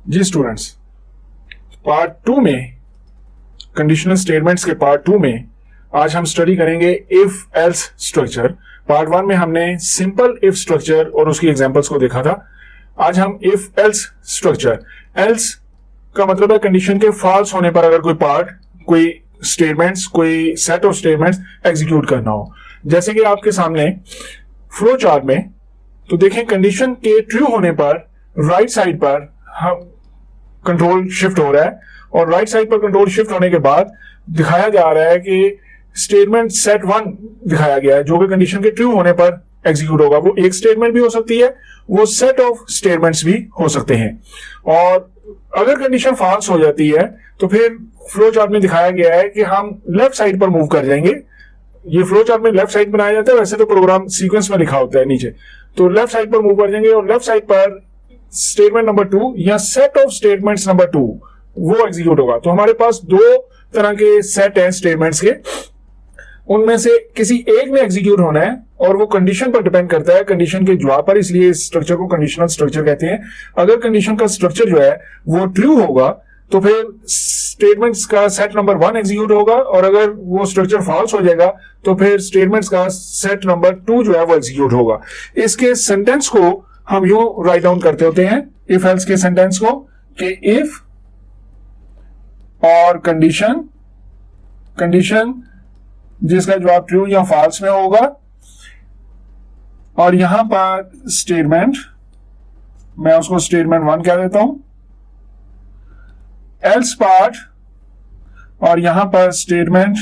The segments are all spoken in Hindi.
जी स्टूडेंट्स, पार्ट 2 में कंडीशनल स्टेटमेंट्स के पार्ट 2 में आज हम स्टडी करेंगे इफ एल्स स्ट्रक्चर। पार्ट 1 में हमने सिंपल इफ स्ट्रक्चर और उसकी एग्जांपल्स को देखा था। आज हम इफ एल्स स्ट्रक्चर, एल्स का मतलब है कंडीशन के फॉल्स होने पर अगर कोई पार्ट, कोई स्टेटमेंट्स, कोई सेट ऑफ स्टेटमेंट्स एग्जीक्यूट करना हो। जैसे कि आपके सामने फ्लो चार्ट में तो देखें, कंडीशन के ट्रू होने पर राइट साइड पर हम कंट्रोल शिफ्ट हो रहा है और राइट साइड पर कंट्रोल शिफ्ट होने के बाद दिखाया जा रहा है कि स्टेटमेंट सेट 1 दिखाया गया है जो कि कंडीशन के ट्रू होने पर एग्जीक्यूट होगा। वो एक स्टेटमेंट भी हो सकती है, वो सेट ऑफ स्टेटमेंट्स भी हो सकते हैं। और अगर कंडीशन फॉल्स हो जाती है तो फिर फ्लो चार्ट में दिखाया गया है कि हम लेफ्ट साइड पर मूव कर जाएंगे। ये फ्लो चार्ट में लेफ्ट साइड बनाया जाता है, वैसे तो प्रोग्राम सीक्वेंस में लिखा होता है नीचे, तो लेफ्ट साइड पर मूव कर जाएंगे और लेफ्ट साइड पर स्टेटमेंट नंबर 2 या सेट ऑफ स्टेटमेंट्स नंबर 2 वो एग्जीक्यूट होगा। तो हमारे पास दो तरह के सेट हैं स्टेटमेंट्स के, उनमें से किसी एक में एग्जीक्यूट होना है और वो कंडीशन पर डिपेंड करता है, कंडीशन के जवाब पर, इसलिए इस स्ट्रक्चर को कंडीशनल स्ट्रक्चर कहते हैं। अगर कंडीशन का स्ट्रक्चर जो है वो ट्रू होगा तो फिर स्टेटमेंट्स का सेट नंबर 1 एग्जीक्यूट होगा, और अगर वो स्ट्रक्चर फॉल्स हो जाएगा तो फिर स्टेटमेंट्स का सेट नंबर 2 जो है वो एग्जीक्यूट होगा। इसके सेंटेंस को हम यूं राइट डाउन करते होते हैं, इफ एल्स के सेंटेंस को, कि इफ और कंडीशन जिसका जवाब ट्रू या फॉल्स में होगा, और यहां पर स्टेटमेंट, मैं उसको स्टेटमेंट 1 कह देता हूं, एल्स पार्ट, और यहां पर स्टेटमेंट,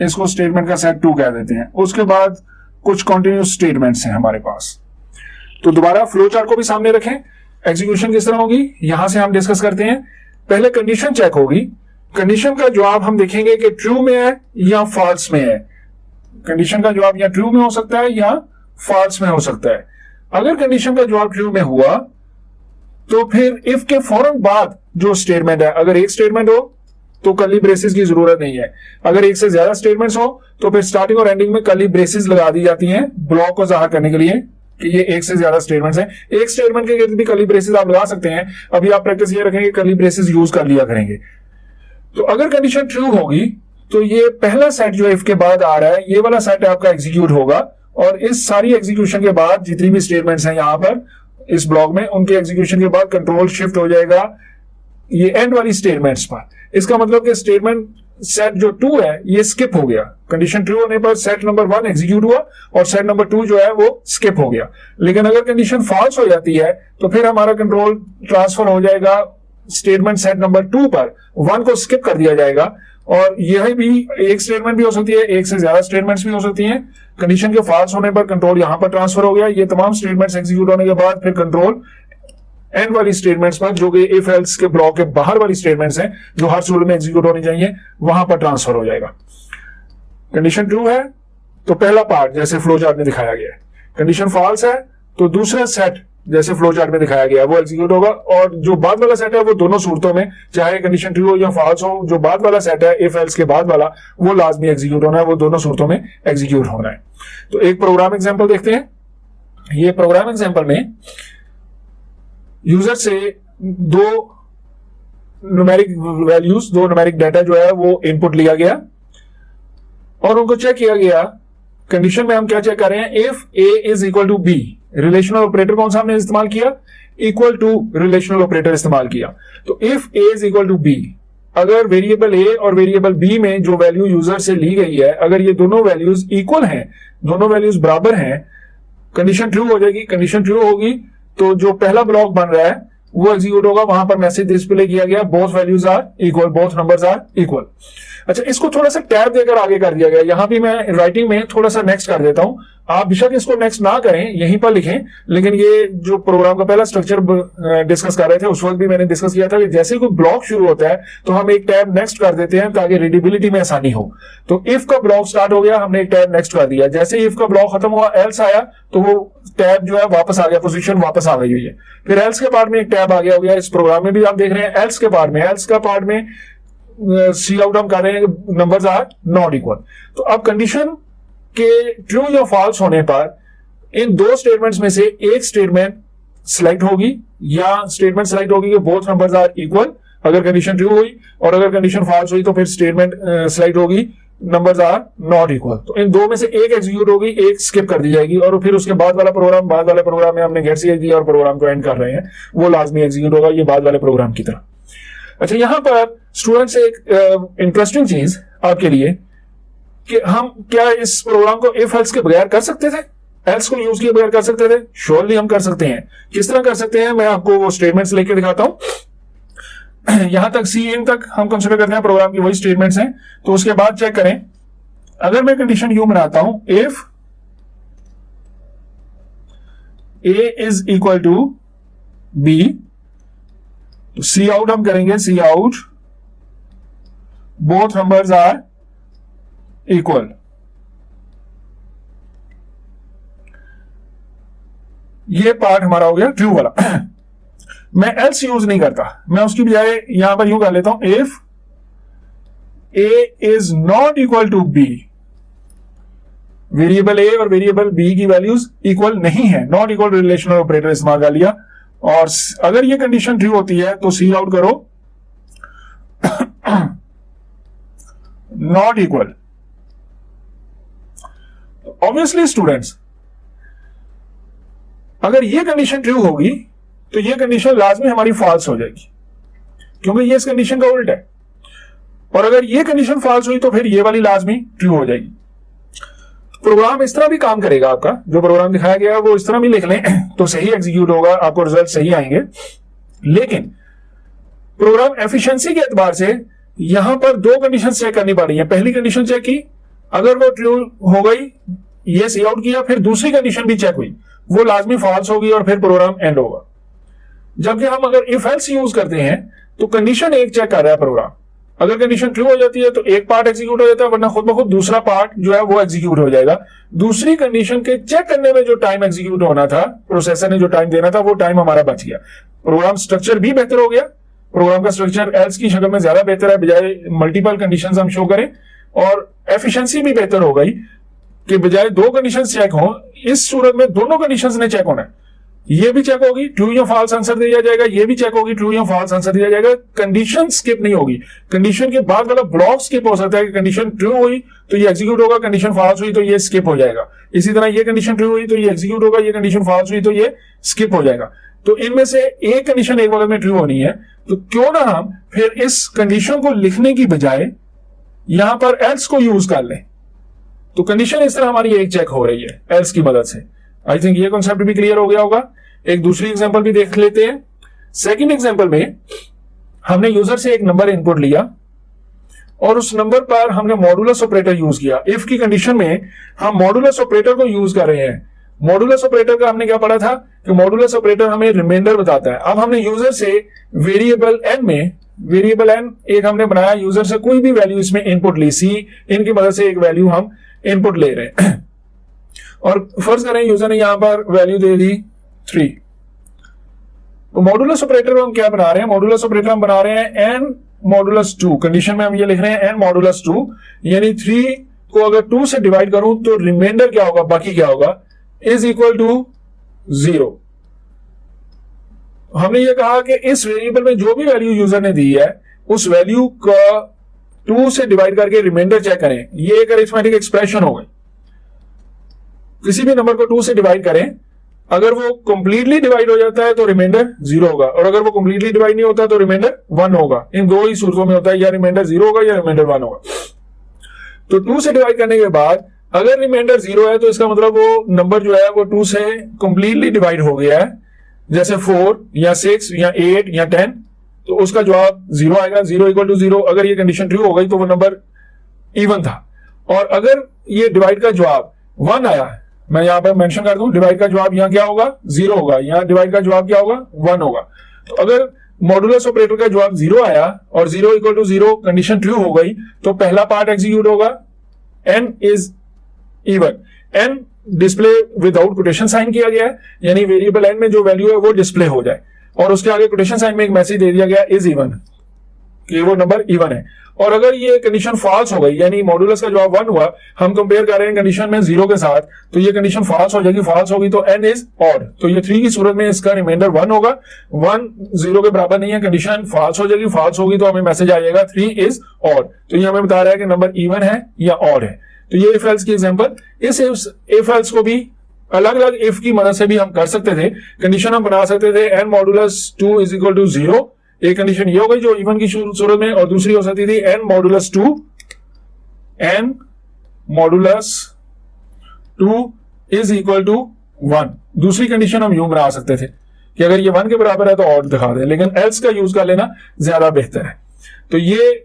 इसको स्टेटमेंट का सेट 2 कह देते हैं। उसके बाद कुछ कॉन्टिन्यूस स्टेटमेंट्स हैं हमारे पास। तो दोबारा फ्लो चार्ट को भी सामने रखें। एग्जीक्यूशन किस तरह होगी यहां से हम डिस्कस करते हैं। पहले कंडीशन चेक होगी, कंडीशन का जवाब हम देखेंगे कि ट्रू में है या फॉल्स में है। कंडीशन का जवाब या ट्रू में हो सकता है या फॉल्स में हो सकता है। अगर कंडीशन का जवाब ट्रू में हुआ तो फिर इफ के फौरन बाद जो स्टेटमेंट है, अगर एक स्टेटमेंट हो तो कर्ली ब्रेसेस की जरूरत नहीं है। अगर एक से ज्यादा स्टेटमेंट्स हो तो फिर स्टार्टिंग और एंडिंग में कर्ली ब्रेसेस लगा दी जाती हैं ब्लॉक को जाहिर करने के लिए कि ये एक से ज्यादा स्टेटमेंट्स हैं। एक स्टेटमेंट के गिर्द भी कर्ली ब्रेसेस आप लगा सकते हैं। अभी आप प्रैक्टिस ये रखेंगे, कर्ली ब्रेसेस यूज कर लिया करेंगे। तो अगर कंडीशन ट्रू होगी तो ये पहला सेट जो इफ के बाद आ रहा है, ये वाला सेट आपका एग्जीक्यूट होगा, और इस सारी एग्जीक्यूशन के बाद जितनी भी स्टेटमेंट्स हैं यहां पर इस ब्लॉक में, उनके एग्जीक्यूशन के बाद कंट्रोल शिफ्ट हो जाएगा ये एंड वाली स्टेटमेंट्स पर। इसका मतलब कि स्टेटमेंट सेट जो 2 है ये स्किप हो गया। कंडीशन ट्रू होने पर सेट नंबर 1 एग्जीक्यूट हुआ और सेट नंबर 2 जो है वो स्किप हो गया। लेकिन अगर कंडीशन फॉल्स हो जाती है तो फिर हमारा कंट्रोल ट्रांसफर हो जाएगा स्टेटमेंट सेट नंबर 2 पर, 1 को स्किप कर दिया जाएगा। और यह भी एक स्टेटमेंट भी हो सकती है, एक से ज्यादा स्टेटमेंट्स भी हो सकती हैं। कंडीशन के फॉल्स होने पर कंट्रोल यहां पर ट्रांसफर हो गया। ये तमाम स्टेटमेंट्स एग्जीक्यूट होने के बाद फिर कंट्रोल एंड वाली स्टेटमेंट्स पर, जो कि इफ एल्स के ब्लॉक के बाहर वाली स्टेटमेंट्स हैं जो हर सूरत में एग्जीक्यूट होनी चाहिए, वहां पर ट्रांसफर हो जाएगा। कंडीशन ट्रू है तो पहला पार्ट जैसे फ्लो चार्ट में दिखाया गया है, कंडीशन फॉल्स है तो दूसरा सेट जैसे फ्लो चार्ट में दिखाया गया है वो एग्जीक्यूट होगा। और जो बाद वाला सेट है वो दोनों सूरतों में, चाहे कंडीशन ट्रू हो या फॉल्स हो, जो बाद वाला सेट है इफ एल्स के बाद वाला, वो लाजमी एग्जीक्यूट होना है, वो दोनों सूरतों में एग्जीक्यूट होना है। तो एक प्रोग्राम एग्जांपल देखते हैं। ये प्रोग्राम एग्जांपल में यूजर से दो न्यूमेरिक वैल्यूज, दो न्यूमेरिक डाटा जो है वो इनपुट लिया गया और उनको चेक किया गया। कंडीशन में हम क्या चेक कर रहे हैं, if A is equal to B, relational operator कौन सा हमने इस्तेमाल किया, इक्वल टू रिलेशनल ऑपरेटर इस्तेमाल किया। तो if A is equal to B, अगर वेरिएबल ए और वेरिएबल बी में जो वैल्यू यूजर से ली गई है, अगर ये दोनों वैल्यूज इक्वल हैं, दोनों वैल्यूज बराबर हैं, कंडीशन ट्रू हो जाएगी। कंडीशन ट्रू होगी तो जो पहला ब्लॉक बन रहा है वो एग्जीक्यूट होगा, वहां पर मैसेज डिस्प्ले किया गया, both values are equal, both numbers are equal. अच्छा, इसको थोड़ा सा टैब देकर आगे कर दिया गया। यहां भी मैं राइटिंग में थोड़ा सा नेक्स्ट कर देता हूं। आप बेशक इसको नेक्स्ट ना करें, यहीं पर लिखें, लेकिन ये जो प्रोग्राम का पहला स्ट्रक्चर डिस्कस कर रहे थे उस वक्त भी मैंने डिस्कस किया था कि जैसे कोई ब्लॉक शुरू होता है तो हम एक टैब नेक्स्ट कर देते हैं ताकि रीडेबिलिटी में आसानी हो। तो इफ का ब्लॉक स्टार्ट हो गया, हमने एक टैब नेक्स्ट कर दिया। जैसे इफ का ब्लॉक खत्म हुआ, एल्स आया तो वो टैब जो है वापस आ गया, पोजीशन वापस आ गई हुई है। फिर एल्स के पार्ट में एक टैब आ गया हो गया। इस प्रोग्राम में भी आप देख रहे हैं एल्स के पार्ट में, एल्स का पार्ट में सी आउट हम कर रहे हैं, नंबर्स आर नॉट इक्वल। तो अब कंडीशन के ट्रू या फॉल्स होने पर इन दो स्टेटमेंट्स में से एक स्टेटमेंट सिलेक्ट होगी या स्टेटमेंट सिलेक्ट होगी कि बोथ नंबर्स आर इक्वल, अगर कंडीशन ट्रू हुई, और अगर कंडीशन फॉल्स हुई तो फिर स्टेटमेंट सिलेक्ट होगी नंबर्स आर नॉट इक्वल। तो इन दो में से एक एग्जीक्यूट होगी, एक स्किप कर दी जाएगी, और फिर उसके बाद वाला प्रोग्राम में हमने गेट सीएच दिया और प्रोग्राम को एंड कर रहे हैं, वो लाजमी एग्जीक्यूट होगा, ये बाद वाले प्रोग्राम की तरह। अच्छा, यहां पर स्टूडेंट्स एक इंटरेस्टिंग चीज आपके लिए कि हम क्या इस प्रोग्राम को इफ एल्स के बगैर कर सकते थे, एल्स को यूज किए बगैर कर सकते थे? श्योरली हम कर सकते हैं। किस तरह कर सकते हैं, मैं आपको वो स्टेटमेंट्स लेके दिखाता हूं। यहां तक सी इन तक हम कंसिडर करते हैं प्रोग्राम की वही स्टेटमेंट्स हैं। तो उसके बाद चेक करें, अगर मैं कंडीशन यू बनाता हूं, if A is equal to B, तो सी आउट हम करेंगे, C out both numbers are equal. ये पार्ट हमारा हो गया ट्रू वाला। मैं एल्स यूज नहीं करता, मैं उसकी बजाय यहां पर यूं कर लेता हूं, if A is not equal to B, variable A और वेरिएबल बी की वैल्यूज इक्वल नहीं है, नॉट इक्वल रिलेशनल ऑपरेटर इस्तेमाल कर लिया, और अगर ये कंडीशन ट्रू होती है तो सी आउट करो नॉट इक्वल। ऑब्वियसली स्टूडेंट्स, अगर ये कंडीशन ट्रू होगी तो ये कंडीशन लाजमी हमारी फॉल्स हो जाएगी, क्योंकि ये इस कंडीशन का उल्टा है, और अगर ये कंडीशन फॉल्स हुई तो फिर ये वाली लाजमी ट्रू हो जाएगी। प्रोग्राम इस तरह भी काम करेगा, आपका जो प्रोग्राम दिखाया गया है वो इस तरह भी लिख लें तो सही एग्जीक्यूट होगा, आपको रिजल्ट सही आएंगे। लेकिन प्रोग्राम एफिशिएंसी के एतबार से यहां पर दो कंडीशन चेक करनी पड़ रही है। पहली कंडीशन चेक की, अगर वो ट्रू हो गई, ये सी आउट किया, फिर दूसरी कंडीशन भी चेक हुई, वो लाजमी फॉल्स होगी और फिर प्रोग्राम एंड होगा। जबकि हम अगर इफ एल्स यूज करते हैं तो कंडीशन एक चेक कर रहा है प्रोग्राम, अगर कंडीशन ट्रू हो जाती है तो एक पार्ट एग्जीक्यूट हो जाता है, वरना खुद ब खुद दूसरा पार्ट जो है वो एग्जीक्यूट हो जाएगा। दूसरी कंडीशन के चेक करने में जो टाइम एग्जीक्यूट होना था, प्रोसेसर ने जो टाइम देना था, वो टाइम हमारा बच गया। प्रोग्राम स्ट्रक्चर भी बेहतर हो गया, प्रोग्राम का स्ट्रक्चर एल्स की शक्ल में ज्यादा बेहतर है, बजाय मल्टीपल कंडीशंस हम शो करें, और एफिशिएंसी भी बेहतर हो गई कि बजाय दो कंडीशंस चेक हो, इस सूरत में दोनों कंडीशंस ने चेक होना है। ये भी चेक होगी, ट्रू या फॉल्स आंसर दिया जाएगा, ये भी चेक होगी, ट्रू या फॉल्स आंसर दिया जाएगा। कंडीशन स्किप नहीं होगी, कंडीशन के बाद वाला ब्लॉक स्किप हो सकता है कि कंडीशन ट्रू हुई तो ये एग्जीक्यूट होगा, कंडीशन फॉल्स हुई तो ये स्किप हो जाएगा। इसी तरह ये कंडीशन ट्रू हुई तो ये एग्जीक्यूट होगा, ये कंडीशन फॉल्स हुई तो ये स्किप हो जाएगा। तो इनमें से एक कंडीशन एक वक्त में ट्रू होनी है, तो क्यों ना हम फिर इस कंडीशन को लिखने की बजाय यहां पर एल्स को यूज कर लें। तो कंडीशन इस तरह हमारी एक चेक हो रही है एल्स की मदद से। आई थिंक ये कॉन्सेप्ट भी क्लियर हो गया होगा। एक दूसरी एग्जांपल भी देख लेते हैं। सेकंड एग्जांपल में हमने यूजर से एक नंबर इनपुट लिया और उस नंबर पर हमने मॉडुलस ऑपरेटर यूज किया। इफ की कंडीशन में हम मॉडुलस ऑपरेटर को यूज कर रहे हैं। मॉडुलस ऑपरेटर का हमने क्या पढ़ा था कि मॉडुलस ऑपरेटर हमें रिमाइंडर बताता है। अब हमने यूजर से वेरिएबल एन एक हमने बनाया, यूजर से कोई भी वैल्यू इसमें इनपुट ली, सी इनकी मदद से एक वैल्यू हम इनपुट ले रहे हैं और फर्ज करें यूजर ने यहां पर वैल्यू दे दी 3। तो मॉडुलस ऑपरेटर हम क्या बना रहे हैं, मॉडुलस ऑपरेटर हम बना रहे हैं एन मॉडुलस 2। कंडीशन में हम ये लिख रहे हैं एन मॉडुलस 2, यानी 3 को अगर 2 से डिवाइड करूं तो रिमाइंडर क्या होगा, बाकी क्या होगा, इज इक्वल टू 0। हमने ये कहा कि इस वेरिएबल में जो भी वैल्यू यूजर ने दी है उस वैल्यू का 2 से डिवाइड करके रिमाइंडर चेक करें। ये एक अरिथमेटिक एक्सप्रेशन हो गई। किसी भी नंबर को 2 से डिवाइड करें, अगर वो कंप्लीटली डिवाइड हो जाता है तो रिमाइंडर 0 होगा, और अगर वो कंप्लीटली डिवाइड नहीं होता तो रिमाइंडर 1 होगा। इन दो ही सूरतों में होता है, या रिमाइंडर 0 होगा या रिमाइंडर 1 होगा। तो 2 से डिवाइड करने के बाद अगर रिमाइंडर 0 है तो इसका मतलब वो नंबर जो है वो 2 से कंप्लीटली डिवाइड हो गया है, जैसे 4 या 6 या 8 या 10, तो उसका जवाब 0 आएगा। 0 इक्वल टू 0। अगर ये कंडीशन ट्रू हो गई तो वो नंबर इवन था। और अगर ये डिवाइड का जवाब 1 आया, मैं यहां पर मेंशन कर दूं, डिवाइड का जवाब यहां क्या होगा, 0 होगा। यहां डिवाइड का जवाब क्या होगा, 1 होगा। तो अगर मॉडुलस ऑपरेटर का जवाब 0 आया और 0 इक्वल टू 0 कंडीशन ट्रू हो गई तो पहला पार्ट एग्जीक्यूट होगा, N is even. N display without quotation sign किया गया है, यानी वेरिएबल एन में जो वैल्यू है वो डिस्प्ले हो जाए, और उसके आगे कोटेशन साइन में एक मैसेज दे दिया गया इज इवन। कि वो नंबर इवन है। और अगर ये कंडीशन फॉल्स हो गई, यानी मॉडुलस का जवाब 1 हुआ, हम कंपेयर कर रहे हैं कंडीशन में 0 के साथ, तो ये कंडीशन फॉल्स हो जाएगी। फॉल्स होगी तो n इज ऑड, तो ये 3 की सूरत में इसका रिमाइंडर 1 होगा। 1 0 के बराबर नहीं है, कंडीशन फॉल्स हो जाएगी। फॉल्स होगी तो हमें मैसेज आ जाएगा 3 इज ऑड। तो ये हमें बता रहा है कि नंबर इवन है या ऑड है। तो ये इफ एल्स की एग्जांपल। इस इफ एल्स को भी अलग अलग इफ की मदद से भी हम कर सकते थे। कंडीशन हम बना सकते थे n modulus 2 is equal to 0। एक कंडीशन ये हो गई जो इवन की सूरत में, और दूसरी हो सकती थी n modulus 2 is equal to 1। दूसरी कंडीशन हम यूं बना सकते थे कि अगर ये 1 के बराबर है तो ऑड दिखा दे, लेकिन एल्स का यूज कर लेना ज्यादा बेहतर है। तो ये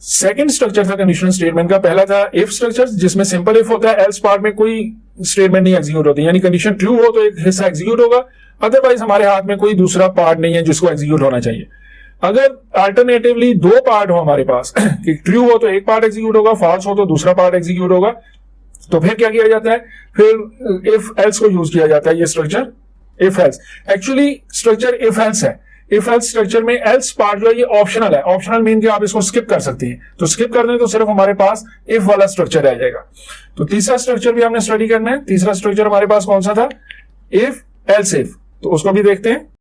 सेकंड स्ट्रक्चर था कंडीशनल स्टेटमेंट का। पहला था इफ स्ट्रक्चर, जिसमें सिंपल इफ होता है, एल्स पार्ट में कोई स्टेटमेंट नहीं एग्जीक्यूट होती, यानी कंडीशन ट्रू हो तो एक हिस्सा एग्जीक्यूट होगा, अदरवाइज हमारे हाथ में कोई दूसरा पार्ट नहीं है जिसको एग्जीक्यूट होना चाहिए। अगर अल्टरनेटिवली 2 पार्ट हो हमारे पास कि ट्रू हो तो एक पार्ट एग्जीक्यूट होगा, फॉल्स हो तो दूसरा पार्ट एग्जीक्यूट होगा, तो फिर क्या किया जाता है, फिर इफ एल्स को यूज किया जाता है। ये structure if else, actually structure if else है। इफ एल्स स्ट्रक्चर में एल्स पार्ट जो है ये ऑप्शनल है। ऑप्शनल मीन कि आप इसको स्किप कर सकते हैं, तो स्किप कर दें तो सिर्फ हमारे पास इफ वाला स्ट्रक्चर रह जाएगा। तो तीसरा स्ट्रक्चर भी हमने स्टडी करना है। तीसरा स्ट्रक्चर हमारे पास कौन सा था, इफ एल्स इफ, तो उसको भी देखते हैं।